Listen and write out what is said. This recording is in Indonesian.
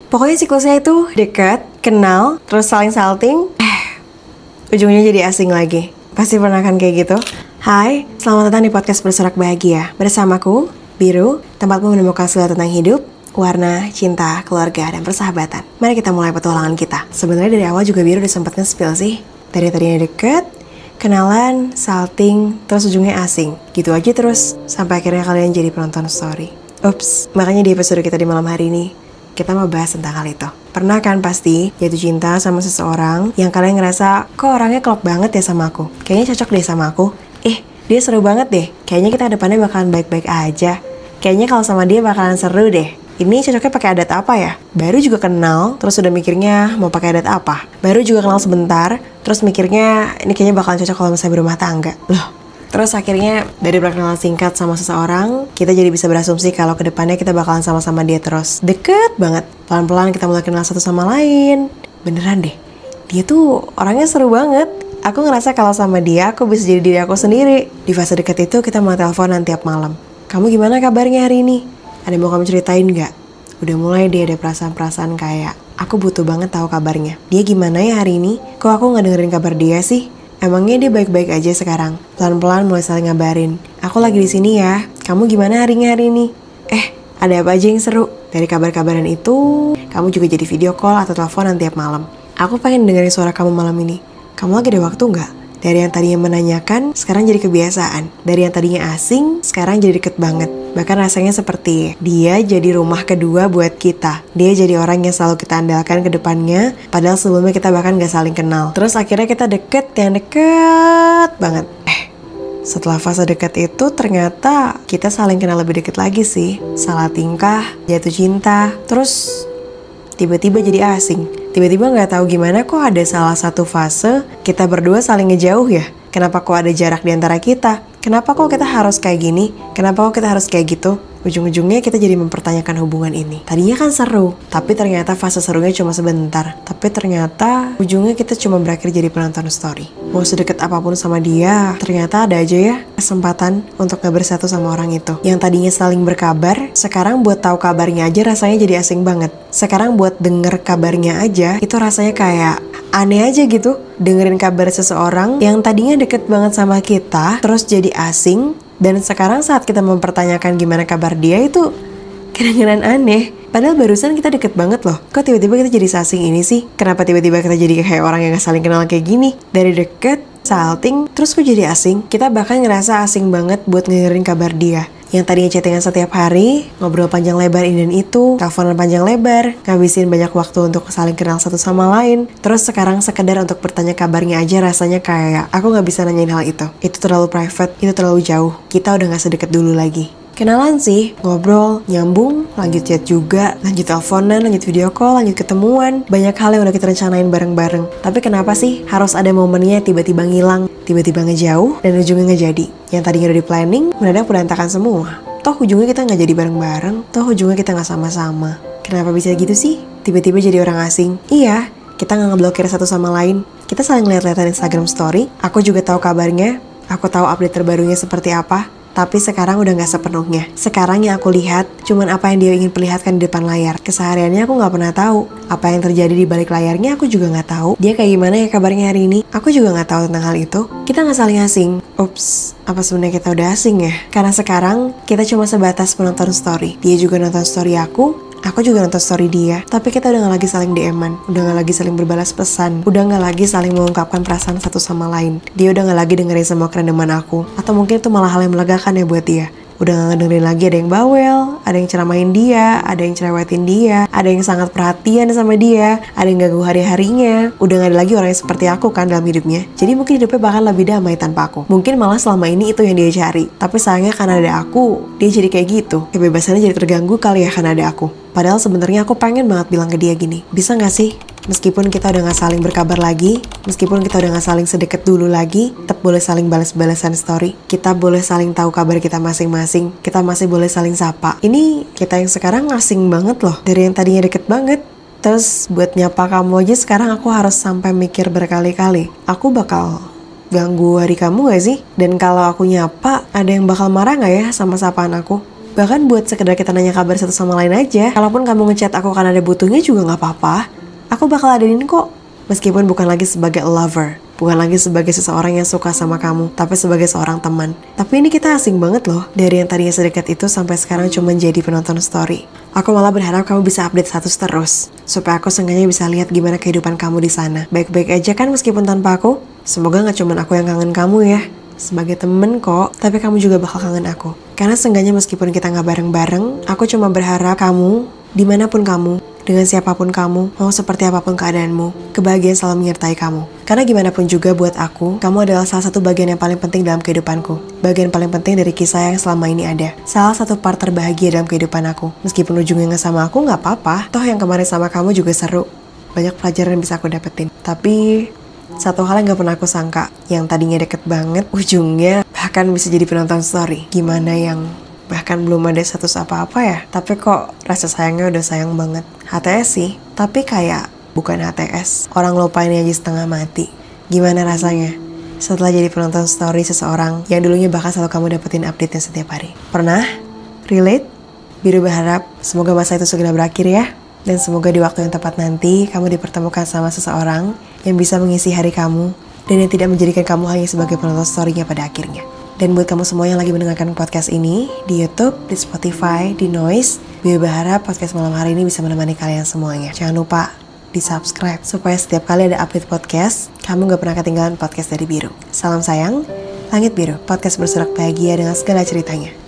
Pokoknya siklusnya itu deket, kenal, terus saling salting, ujungnya jadi asing lagi. Pasti pernah kan kayak gitu? Hai, selamat datang di podcast Bersorak Bahagia. Bersamaku, Biru, tempatmu menemukan segala tentang hidup, warna, cinta, keluarga, dan persahabatan. Mari kita mulai petualangan kita. Sebenarnya dari awal juga Biru udah sempet nge-spill sih. Dari tadinya deket, kenalan, salting, terus ujungnya asing. Gitu aja terus, sampai akhirnya kalian jadi penonton story. Ups, makanya di episode kita di malam hari ini, kita mau bahas tentang hal itu. Pernah kan pasti jatuh cinta sama seseorang yang kalian ngerasa, kok orangnya klop banget ya sama aku? Kayaknya cocok deh sama aku. Dia seru banget deh. Kayaknya kita depannya bakalan baik-baik aja. Kayaknya kalau sama dia bakalan seru deh. Ini cocoknya pakai adat apa ya? Baru juga kenal, terus udah mikirnya mau pakai adat apa? Baru juga kenal sebentar, terus mikirnya ini kayaknya bakalan cocok kalau misalnya berumah tangga. Loh, terus akhirnya dari perkenalan singkat sama seseorang, kita jadi bisa berasumsi kalau kedepannya kita bakalan sama-sama dia terus. Deket banget. Pelan-pelan kita mulai kenal satu sama lain. Beneran deh, dia tuh orangnya seru banget. Aku ngerasa kalau sama dia, aku bisa jadi diri aku sendiri. Di fase deket itu kita mau teleponan tiap malam. Kamu gimana kabarnya hari ini? Ada yang mau kamu ceritain gak? Udah mulai dia ada perasaan-perasaan kayak, aku butuh banget tahu kabarnya. Dia gimana ya hari ini? Kok aku gak dengerin kabar dia sih? Emangnya dia baik-baik aja sekarang? Pelan-pelan mulai saling ngabarin. Aku lagi di sini ya. Kamu gimana harinya hari ini? Ada apa aja yang seru? Dari kabar-kabaran itu, kamu juga jadi video call atau teleponan tiap malam. Aku pengen dengerin suara kamu malam ini. Kamu lagi ada waktu nggak? Dari yang tadinya menanyakan, sekarang jadi kebiasaan. Dari yang tadinya asing, sekarang jadi deket banget. Bahkan rasanya seperti dia jadi rumah kedua buat kita. Dia jadi orang yang selalu kita andalkan ke depannya, padahal sebelumnya kita bahkan nggak saling kenal. Terus akhirnya kita deket, yang deket banget. Setelah fase deket itu ternyata kita saling kenal lebih deket lagi sih. Salah tingkah, jatuh cinta, terus tiba-tiba jadi asing. Tiba-tiba gak tahu gimana kok ada salah satu fase kita berdua saling ngejauh ya. Kenapa kok ada jarak di antara kita? Kenapa kok kita harus kayak gini? Kenapa kok kita harus kayak gitu? Ujung-ujungnya kita jadi mempertanyakan hubungan ini. Tadinya kan seru, tapi ternyata fase serunya cuma sebentar. Tapi ternyata ujungnya kita cuma berakhir jadi penonton story. Mau sedekat apapun sama dia, ternyata ada aja ya kesempatan untuk gak bersatu sama orang itu. Yang tadinya saling berkabar, sekarang buat tahu kabarnya aja rasanya jadi asing banget. Sekarang buat denger kabarnya aja, itu rasanya kayak aneh aja gitu. Dengerin kabar seseorang yang tadinya deket banget sama kita, terus jadi asing. Dan sekarang saat kita mempertanyakan gimana kabar dia itu kadang-kadang aneh. Padahal barusan kita deket banget loh. Kok tiba-tiba kita jadi asing ini sih? Kenapa tiba-tiba kita jadi kayak orang yang gak saling kenal kayak gini? Dari deket, salting, terus kok jadi asing? Kita bahkan ngerasa asing banget buat ngedengerin kabar dia. Yang tadinya chattingan setiap hari, ngobrol panjang lebar ini dan itu, teleponan panjang lebar, ngabisin banyak waktu untuk saling kenal satu sama lain. Terus sekarang sekedar untuk bertanya kabarnya aja rasanya kayak aku gak bisa nanyain hal itu. Itu terlalu private, itu terlalu jauh. Kita udah gak sedekat dulu lagi. Kenalan sih, ngobrol, nyambung, lanjut chat juga, lanjut teleponan, lanjut video call, lanjut ketemuan. Banyak hal yang udah kita rencanain bareng-bareng. Tapi kenapa sih harus ada momennya tiba-tiba ngilang, tiba-tiba ngejauh, dan ujungnya nggak jadi? Yang tadinya udah di planning, mendadak berantakan semua. Toh ujungnya kita nggak jadi bareng-bareng, toh ujungnya kita nggak sama-sama. Kenapa bisa gitu sih? Tiba-tiba jadi orang asing. Iya, kita nggak ngeblokir satu sama lain. Kita saling lihat-lihatan Instagram story. Aku juga tahu kabarnya. Aku tahu update terbarunya seperti apa. Tapi sekarang udah gak sepenuhnya. Sekarang yang aku lihat cuman apa yang dia ingin perlihatkan di depan layar. Kesehariannya aku gak pernah tahu. Apa yang terjadi di balik layarnya aku juga gak tahu. Dia kayak gimana ya kabarnya hari ini? Aku juga gak tahu tentang hal itu. Kita gak saling asing. Ups, apa sebenarnya kita udah asing ya? Karena sekarang kita cuma sebatas penonton story. Dia juga nonton story aku juga nonton story dia. Tapi kita udah gak lagi saling DM-an, udah gak lagi saling berbalas pesan, udah gak lagi saling mengungkapkan perasaan satu sama lain. Dia udah gak lagi dengerin semua kerendaman aku. Atau mungkin itu malah hal yang melegakan ya buat dia. Udah gak ngedengerin lagi ada yang bawel, ada yang ceramahin dia, ada yang cerewetin dia, ada yang sangat perhatian sama dia, ada yang ganggu hari-harinya. Udah gak ada lagi orang yang seperti aku kan dalam hidupnya. Jadi mungkin hidupnya bahkan lebih damai tanpa aku. Mungkin malah selama ini itu yang dia cari. Tapi sayangnya karena ada aku, dia jadi kayak gitu. Kebebasannya jadi terganggu kali ya karena ada aku. Padahal sebenarnya aku pengen banget bilang ke dia gini, bisa gak sih? Meskipun kita udah gak saling berkabar lagi, meskipun kita udah gak saling sedekat dulu lagi, tetap boleh saling balas-balasan story. Kita boleh saling tahu kabar kita masing-masing. Kita masih boleh saling sapa. Ini kita yang sekarang asing banget loh. Dari yang tadinya deket banget. Terus buat nyapa kamu aja sekarang aku harus sampai mikir berkali-kali. Aku bakal ganggu hari kamu gak sih? Dan kalau aku nyapa, ada yang bakal marah gak ya sama sapaan aku? Bahkan buat sekedar kita nanya kabar satu sama lain aja. Kalaupun kamu ngechat aku karena ada butuhnya juga gak apa-apa. Aku bakal adenin kok. Meskipun bukan lagi sebagai lover, bukan lagi sebagai seseorang yang suka sama kamu, tapi sebagai seorang teman. Tapi ini kita asing banget loh. Dari yang tadinya sedekat itu sampai sekarang cuma jadi penonton story. Aku malah berharap kamu bisa update status terus, supaya aku seenggaknya bisa lihat gimana kehidupan kamu di sana. Baik-baik aja kan meskipun tanpa aku? Semoga gak cuma aku yang kangen kamu ya. Sebagai temen kok, tapi kamu juga bakal kangen aku. Karena seenggaknya meskipun kita gak bareng-bareng, aku cuma berharap kamu, dimanapun kamu, dengan siapapun kamu, mau seperti apapun keadaanmu, kebahagiaan selalu menyertai kamu. Karena gimana pun juga buat aku, kamu adalah salah satu bagian yang paling penting dalam kehidupanku. Bagian paling penting dari kisah yang selama ini ada. Salah satu part terbahagia dalam kehidupan aku. Meskipun ujungnya gak sama aku, gak apa-apa. Toh yang kemarin sama kamu juga seru. Banyak pelajaran yang bisa aku dapetin. Tapi satu hal yang gak pernah aku sangka, yang tadinya deket banget, ujungnya bahkan bisa jadi penonton story. Gimana yang bahkan belum ada status apa-apa ya, tapi kok rasa sayangnya udah sayang banget. HTS sih, tapi kayak bukan HTS. Orang lupain aja setengah mati. Gimana rasanya setelah jadi penonton story seseorang yang dulunya bahkan selalu kamu dapetin update-nya setiap hari? Pernah? Relate? Biru berharap semoga masa itu segera berakhir ya. Dan semoga di waktu yang tepat nanti kamu dipertemukan sama seseorang yang bisa mengisi hari kamu dan yang tidak menjadikan kamu hanya sebagai penonton story-nya pada akhirnya. Dan buat kamu semua yang lagi mendengarkan podcast ini di YouTube, di Spotify, di Noise, Biru berharap podcast malam hari ini bisa menemani kalian semuanya. Jangan lupa di subscribe supaya setiap kali ada update podcast, kamu gak pernah ketinggalan podcast dari Biru. Salam sayang, Langit Biru, podcast bersorak bahagia dengan segala ceritanya.